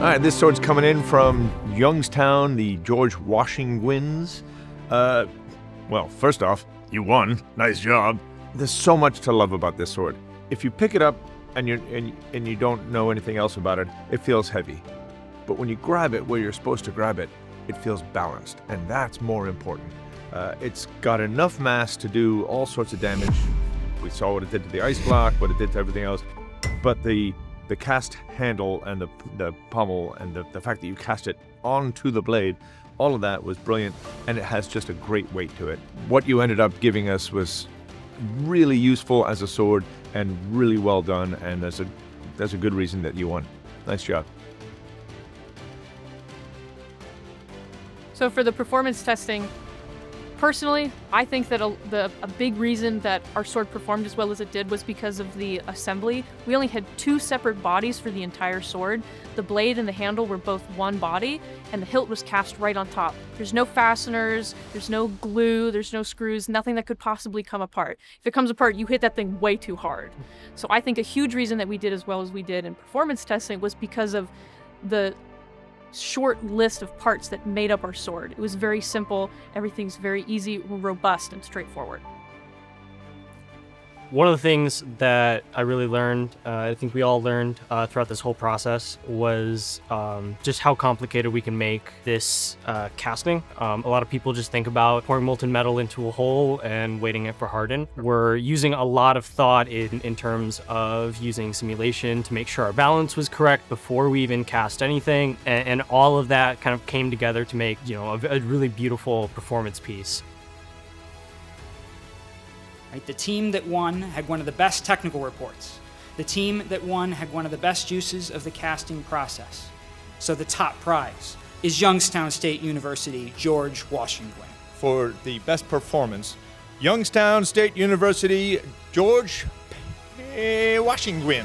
right, this sword's coming in from Youngstown, the George Washinguins. Well, first off, you won. Nice job. There's so much to love about this sword. If you pick it up and you don't know anything else about it, it feels heavy. But when you grab it where you're supposed to grab it, it feels balanced, and that's more important. It's got enough mass to do all sorts of damage. We saw what it did to the ice block, what it did to everything else. But the cast handle and the pommel and the fact that you cast it onto the blade, all of that was brilliant, and it has just a great weight to it. What you ended up giving us was really useful as a sword and really well done, and there's a good reason that you won. Nice job. So for the performance testing, personally, I think that a big reason that our sword performed as well as it did was because of the assembly. We only had two separate bodies for the entire sword. The blade and the handle were both one body, and the hilt was cast right on top. There's no fasteners, there's no glue, there's no screws, nothing that could possibly come apart. If it comes apart, you hit that thing way too hard. So I think a huge reason that we did as well as we did in performance testing was because of the short list of parts that made up our sword. It was very simple, everything's very easy, robust, and straightforward. One of the things that I really learned, I think we all learned throughout this whole process, was just how complicated we can make this casting. A lot of people just think about pouring molten metal into a hole and waiting it for harden. We're using a lot of thought in terms of using simulation to make sure our balance was correct before we even cast anything, and all of that kind of came together to make, a really beautiful performance piece. Right, the team that won had one of the best technical reports. The team that won had one of the best uses of the casting process. So the top prize is Youngstown State University, George Washinguin. For the best performance, Youngstown State University, George Washinguin.